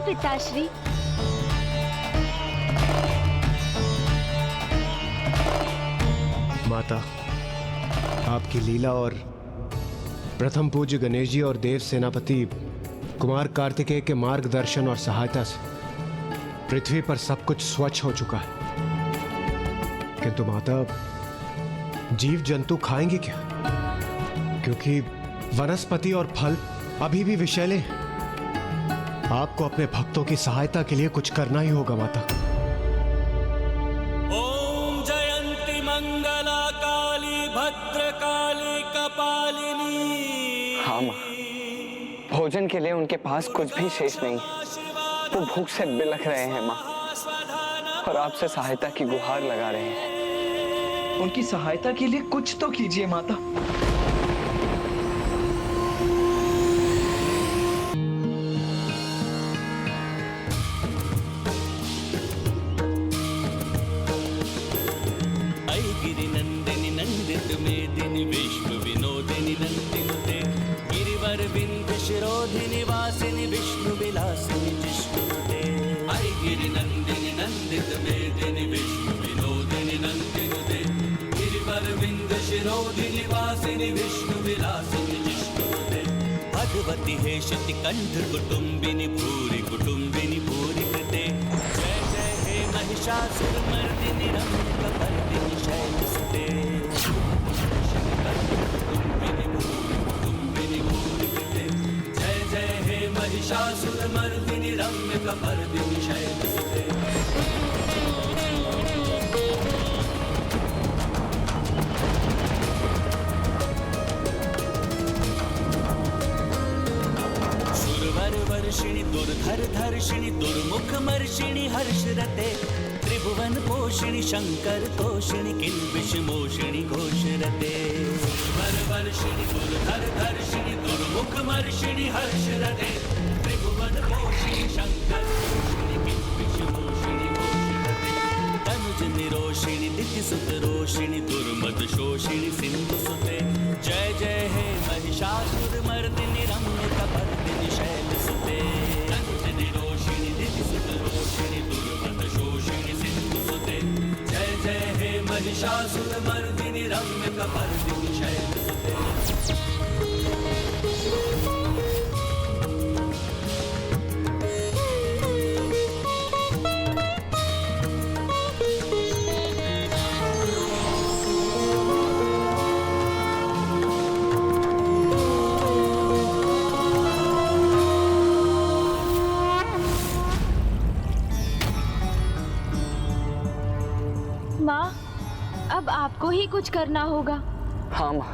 पिताश्री। माता, आपकी लीला और प्रथम पूज्य गणेश जी और देव सेनापति कुमार कार्तिकेय के मार्गदर्शन और सहायता से पृथ्वी पर सब कुछ स्वच्छ हो चुका है। किंतु माता, जीव जंतु खाएंगे क्या? क्योंकि वनस्पति और फल अभी भी विषैले हैं। आपको अपने भक्तों की सहायता के लिए कुछ करना ही होगा माता। ओम जयंती मंगला काली भद्रकाली कपालिनी। हाँ माँ, भोजन के लिए उनके पास कुछ भी शेष नहीं है। वो भूख से बिलख रहे हैं माँ, और आपसे सहायता की गुहार लगा रहे हैं। उनकी सहायता के लिए कुछ तो कीजिए माता। गिरिनंदिनी नंदित मेदिनी विश्व विनोदिनी नंदिनुते गिरिवर बिंद शिरोधिनी वासिनी विष्णु विलासिनी जिष्णुते। आई गिरिनंदिनी नंदित मेदिनी विश्व विनोदिनी नंदिनुते गिरिवर बिंद शिरोधिनी वासिनी विष्णु विलासिनी जिष्णुते। भगवती हे शति कंठ कुटुंबिनी भूरि कुटुंबिनी भूरि कृते। जय जय हे महिषासुरमर्दिनी रम्यकपर्दिनी शैलसुते। जय जय हे महिषासुरमर्दिनी रम्यकपर्दिनी शैलसुते। वर्षिणी दुर्धर धर्षिणी दुर्मुख मर्षिणी हर्षरते। त्रिभुवन पोषिणी शंकर तोषिणी किल्बिष मोषिणी घोषरते। वर्षिणी दुर्धर धर्षिणी दुर्मुख मर्षिणी हर्षरते। त्रिभुवन पोषिणी शंकर तोषिणी किल्बिष मोषिणी घोषरते। तनुज निरोषिणी दितिसुत रोषिणी दुर्मद शोषिणी सिंधुसुते। जय जय हे महिषासुर मर्दिनी रम्यकपर्दिनी शैलसुते। तनुज निरोषिणी दितिसुत रोषिणी दुर्मद शोषिणी सिंधुसुते। जय जय हे महिषासुर मर्दिनी रम्यकपर्दिनी शैलसुते। माँ, अब आपको ही कुछ करना होगा। हाँ माँ,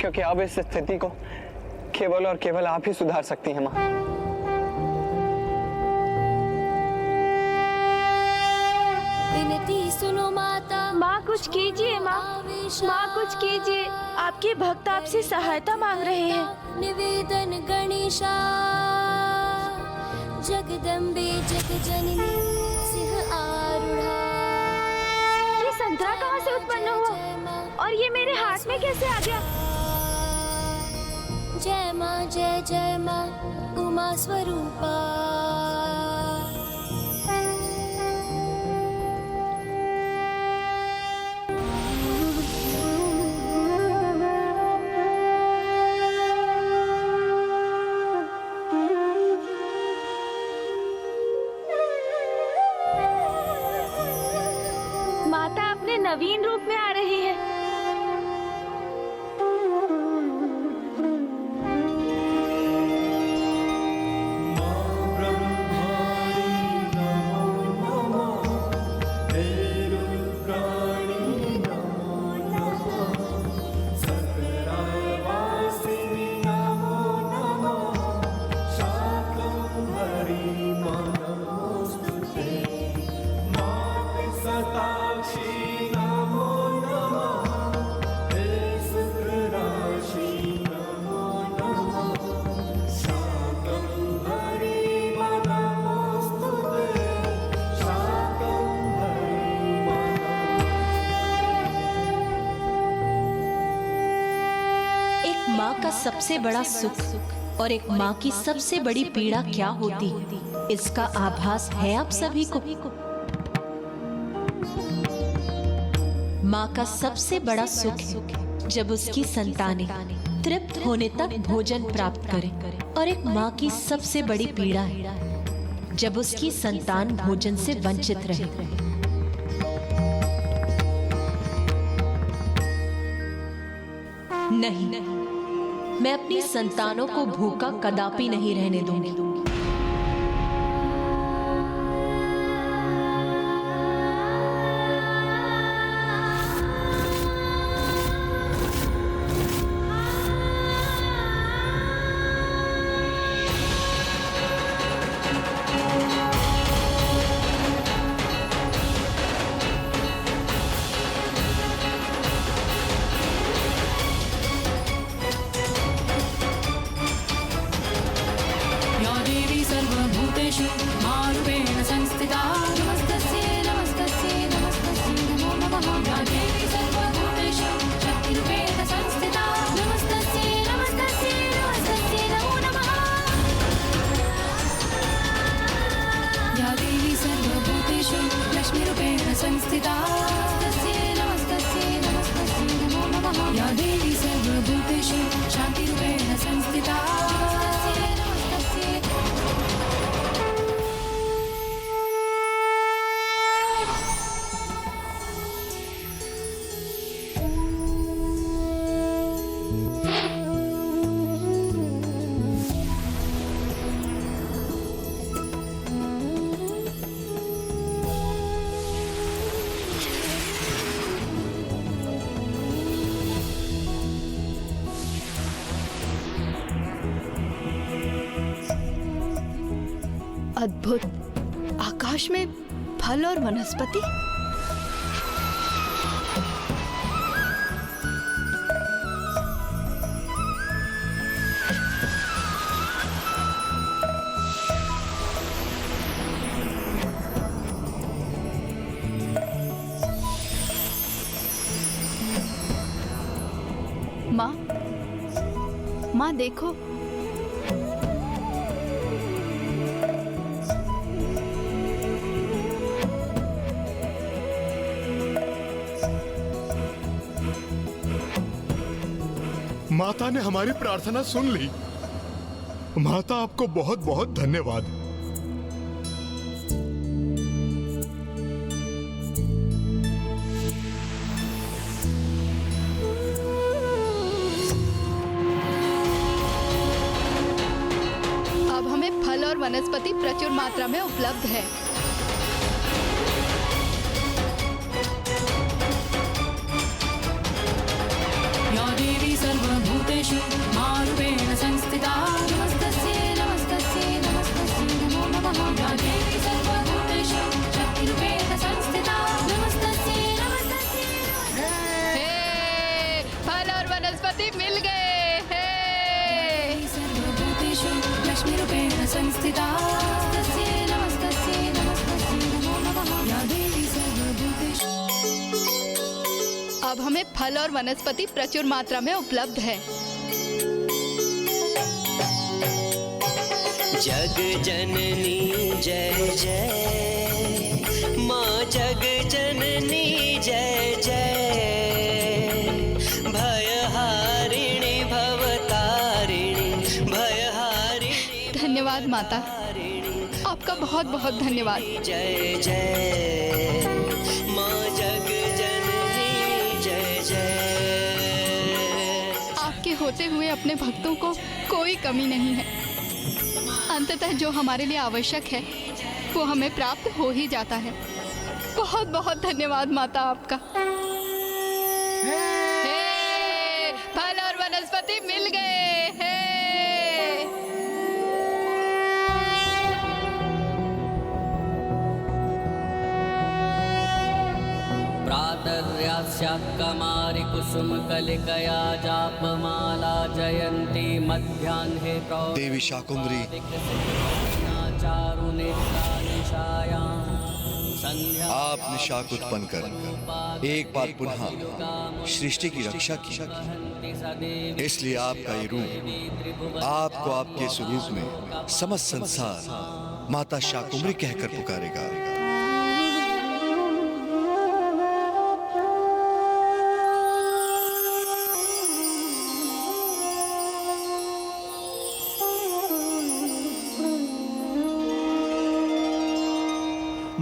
क्योंकि अब इस स्थिति को केवल और केवल आप ही सुधार सकती हैं माँ। विनती सुनो माता। माँ कुछ कीजिए माँ, माँ कुछ कीजिए। आपके भक्त आपसे सहायता मांग रहे हैं। निवेदन गणेशा जगदम्बे जगजननी सिंह आरूढ़ा। ये संतरा कहाँ से उत्पन्न हुआ और ये मेरे हाथ में कैसे आ गया? जय माँ जय जय माँ उमा स्वरूपा। माता अपने नवीन रूप में आ रही है। माँ का सबसे बड़ा सुख और एक माँ की सबसे बड़ी पीड़ा क्या होती? इसका आभास है आप सभी को। माँ का सबसे बड़ा सुख है जब उसकी संतानें तृप्त होने तक भोजन प्राप्त करें, और एक माँ की सबसे बड़ी पीड़ा है जब उसकी संतान भोजन से वंचित रहे। नहीं, मैं अपनी संतानों को भूखा कदापि नहीं रहने दूंगी। अद्भुत, आकाश में फल और वनस्पति। माँ देखो, माता ने हमारी प्रार्थना सुन ली। माता, आपको बहुत बहुत धन्यवाद। अब हमें फल और वनस्पति प्रचुर मात्रा में उपलब्ध है। मारूपेण संस्थिता नमस्तस्यै नमस्तस्यै नमस्तस्यै नमो नमः। या देवी सर्वभूतेषु शक्तिरूपेण संस्थिता नमस्तस्यै नमस्तस्यै। हे, फल और वनस्पति मिल गए। हे, सर्वभूतेषु लक्ष्मीरूपेण संस्थिता नमस्तस्यै नमस्तस्यै नमस्तस्यै नमो नमः। या देवी सर्वभूतेषु। अब हमें फल और वनस्पति प्रचुर मात्रा में उपलब्ध है। जग जननी जय जय, माँ जग जननी जय जय, भयहारिणी भवतारिणी भयहारिणी। धन्यवाद माता, आपका बहुत बहुत धन्यवाद। जय जय माँ जग जननी जय जय। आपके होते हुए अपने भक्तों को कोई कमी नहीं है। अंततः जो हमारे लिए आवश्यक है वो हमें प्राप्त हो ही जाता है। बहुत बहुत धन्यवाद माता आपका। हे, फल और वनस्पति मिल गए। हे, प्रातर्यास्यात्कमारि कुसुमकलिकया जापमाला जयन्ती मध्याह्ने देवी शाकुंभरी, आप निशाक उत्पन्न कर एक बार पुनः सृष्टि की रक्षा की। इसलिए आपका ये रूप आपको आपके स्वरूप में समस्त संसार माता शाकुंभरी कहकर पुकारेगा।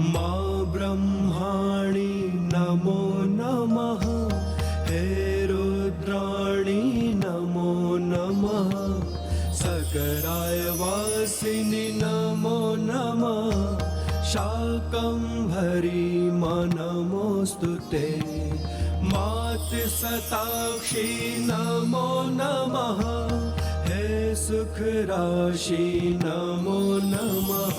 माँ ब्रह्माणी नमो नमः, हे रुद्राणी नमो नमः, सकराय वासिनी नमो नमः, शाकंभरी माँ नमोस्तुते, मातृ शताक्षी नमो नमः, हे सुख राशि नमो नमः,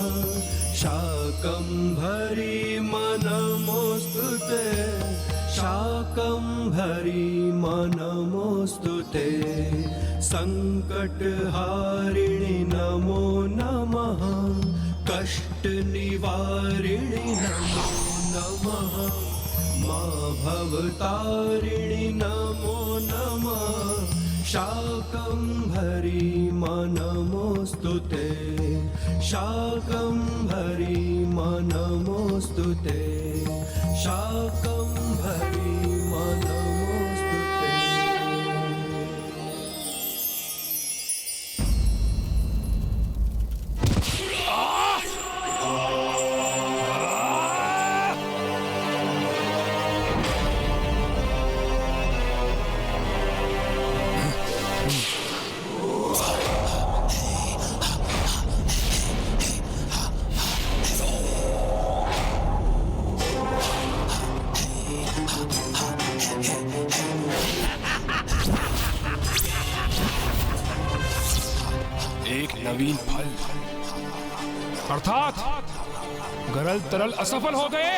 शाकंभरी माँ नमोस्तुते, शाकंभरी माँ नमोस्तुते, संकटहारिणी नमो नमः, कष्ट निवारिणी नमो नमः, माँ भवतारिणी नमो नमः, शाकंभरी माँ नमोस्तुते, शाकंभरी माँ नमोस्तुते, शाकंभरी माँ नमोस्तुते। एक नवीन फल अर्थात गरल तरल असफल हो गए।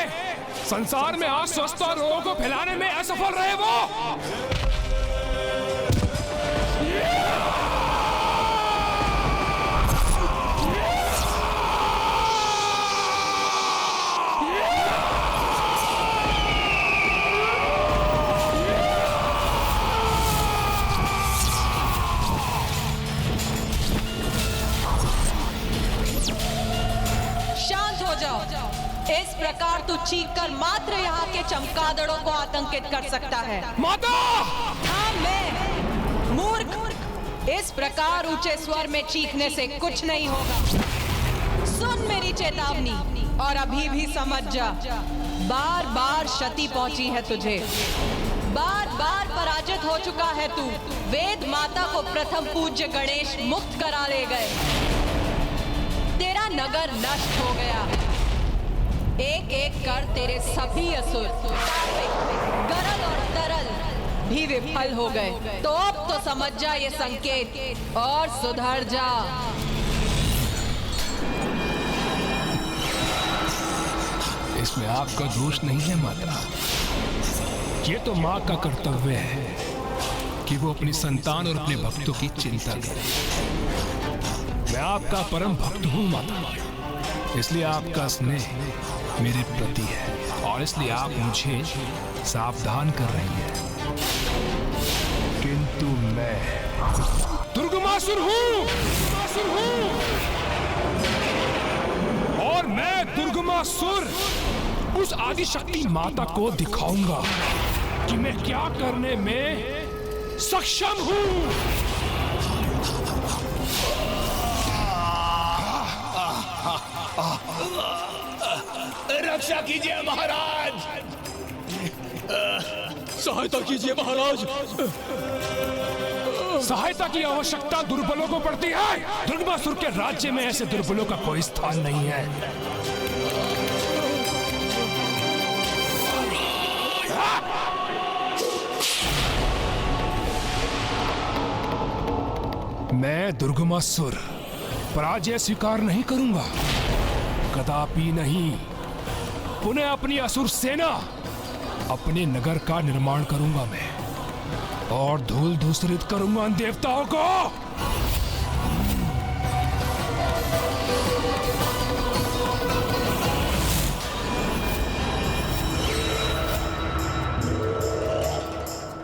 संसार में आज स्वस्थ और रोगों को फैलाने में असफल रहे वो। इस प्रकार तू चीख कर मात्र यहाँ के चमगादड़ों को आतंकित कर सकता है। माता! हाँ मैं मूर्ख, इस प्रकार ऊंचे स्वर में चीखने से कुछ नहीं होगा। सुन मेरी चेतावनी और अभी भी समझ जा। बार बार क्षति पहुंची है तुझे, बार बार पराजित हो चुका है तू। वेद माता को प्रथम पूज्य गणेश मुक्त करा ले गए, तेरा नगर नष्ट हो गया। एक एक कर तेरे सभी असुर गरल और तरल भी विफल हो गए। तो अब तो समझ जा ये संकेत और सुधर जा। इसमें आपका दोष नहीं है माता। ये तो माँ का कर्तव्य है कि वो अपनी संतान और अपने भक्तों की चिंता करे। मैं आपका परम भक्त हूँ माता, इसलिए आपका स्नेह मेरे प्रति है और इसलिए आप मुझे सावधान कर रही हैं। किंतु मैं दुर्गमासुर हूँ और मैं दुर्गमासुर उस आदिशक्ति माता को दिखाऊंगा कि मैं क्या करने में सक्षम हूँ। रक्षा कीजिए महाराज, सहायता कीजिए महाराज। सहायता की आवश्यकता दुर्बलों को पड़ती है। दुर्गमासुर के राज्य में ऐसे दुर्बलों का कोई स्थान नहीं है। मैं दुर्गमासुर पराजय स्वीकार नहीं करूंगा, कदापि नहीं। पुनः अपनी असुर सेना, अपने नगर का निर्माण करूंगा मैं और धूल धूसरित करूंगा उन देवताओं को।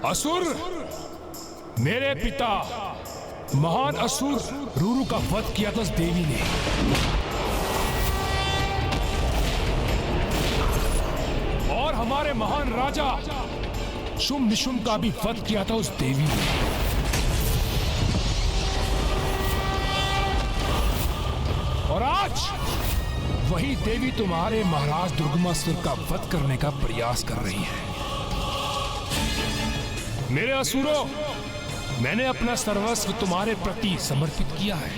असुर, मेरे पिता महान असुर रूरू का वध किया था उस देवी ने। हमारे महान राजा शुंभ निशुंभ का भी वध किया था उस देवी ने। और आज वही देवी तुम्हारे महाराज दुर्गमासुर का वध करने का प्रयास कर रही है। मेरे असुरों, मैंने अपना सर्वस्व तुम्हारे प्रति समर्पित किया है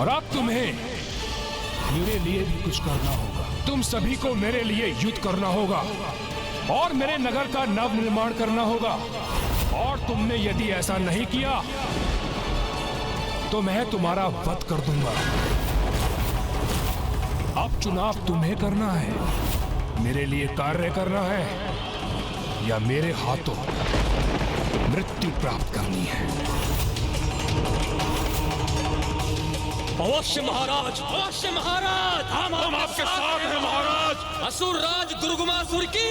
और अब तुम्हें मेरे लिए भी कुछ करना होगा। तुम सभी को मेरे लिए युद्ध करना होगा और मेरे नगर का नव निर्माण करना होगा। और तुमने यदि ऐसा नहीं किया तो मैं तुम्हारा वध कर दूंगा। अब चुनाव तुम्हें करना है, मेरे लिए कार्य करना है या मेरे हाथों मृत्यु प्राप्त करनी है। अवश्य महाराज, अवश्य महाराज, हम आपके साथ हैं महाराज। असुर राज दुर्गमासुर की।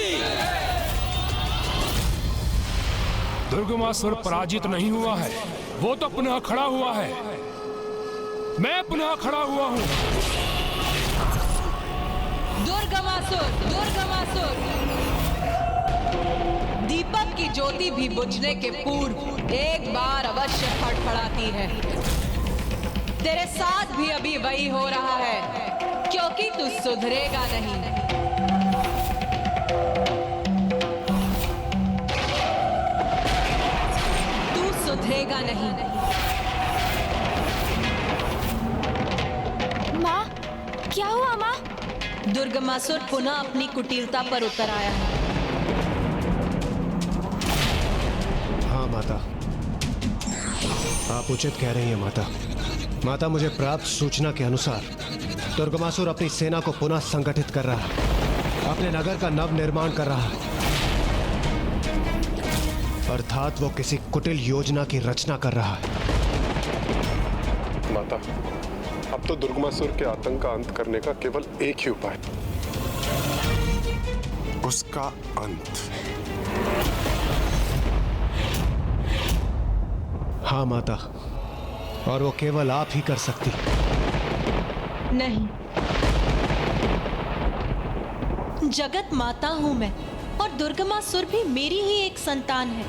दुर्गमासुर पराजित नहीं हुआ है, वो तो पुनः खड़ा हुआ है। मैं पुनः खड़ा हुआ हूँ। दुर्गमासुर, दुर्गमासुर, दीपक की ज्योति भी बुझने के पूर्व एक बार अवश्य फड़फड़ाती है। तेरे साथ भी अभी वही हो रहा है, क्योंकि तू सुधरेगा नहीं। तू सुधरेगा नहीं। माँ, क्या हुआ माँ? दुर्गमासुर पुनः अपनी कुटिलता पर उतर आया है। हाँ माता, आप उचित कह रही हैं माता। माता, मुझे प्राप्त सूचना के अनुसार दुर्गमासुर अपनी सेना को पुनः संगठित कर रहा है, अपने नगर का नव निर्माण कर रहा है। अर्थात वो किसी कुटिल योजना की रचना कर रहा है। माता, अब तो दुर्गमासुर के आतंक का अंत करने का केवल एक ही उपाय, उसका अंत। हाँ माता, और वो केवल आप ही कर सकती। नहीं, जगत माता हूं मैं और दुर्गमासुर भी मेरी ही एक संतान है।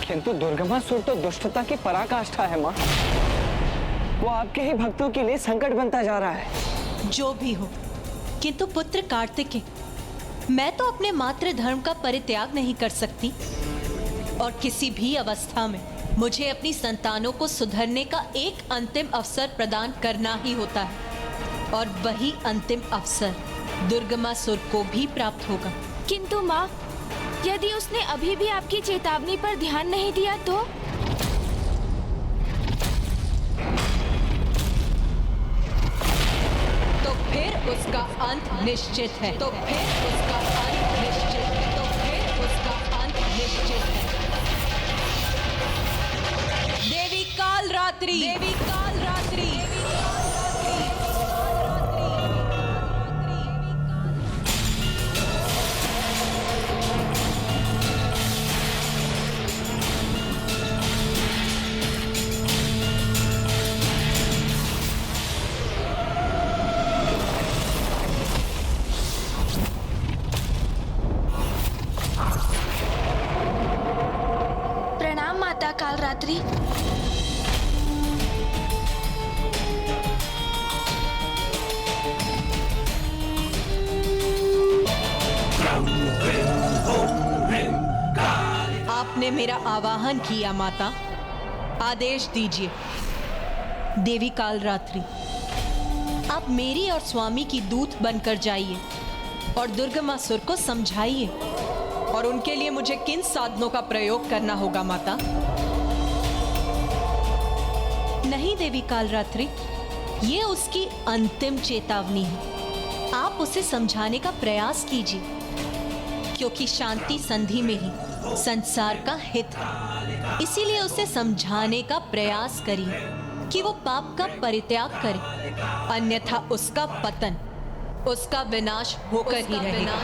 किंतु दुर्गमासुर तो दुष्टता की पराकाष्ठा है माँ। वो आपके ही भक्तों के लिए संकट बनता जा रहा है। जो भी हो, किंतु पुत्र कार्तिकेय, मैं तो अपने मातृ धर्म का परित्याग नहीं कर सकती और किसी भी अवस्था में मुझे अपनी संतानों को सुधरने का एक अंतिम अवसर प्रदान करना ही होता है और वही अंतिम अवसर दुर्गमासुर को भी प्राप्त होगा। किंतु माँ, यदि उसने अभी भी आपकी चेतावनी पर ध्यान नहीं दिया तो? फिर उसका अंत निश्चित है। तो फिर उसका अंत निश्चित है। तो फिर उसका अंत निश्चित है। देवी कालरात्रि, देवी कालरात्रि, कालरात्रि। आपने मेरा आवाहन किया माता, आदेश दीजिए। देवी कालरात्रि, आप मेरी और स्वामी की दूत बनकर जाइए और दुर्गमासुर को समझाइए। और उनके लिए मुझे किन साधनों का प्रयोग करना होगा माता? नहीं देवी कालरात्रि, ये उसकी अंतिम चेतावनी है। आप उसे समझाने का प्रयास कीजिए, क्योंकि शांति संधि में ही संसार का हित है। इसीलिए उसे समझाने का प्रयास करिए कि वो पाप का परित्याग करे, अन्यथा उसका पतन, उसका विनाश होकर ही रहेगा।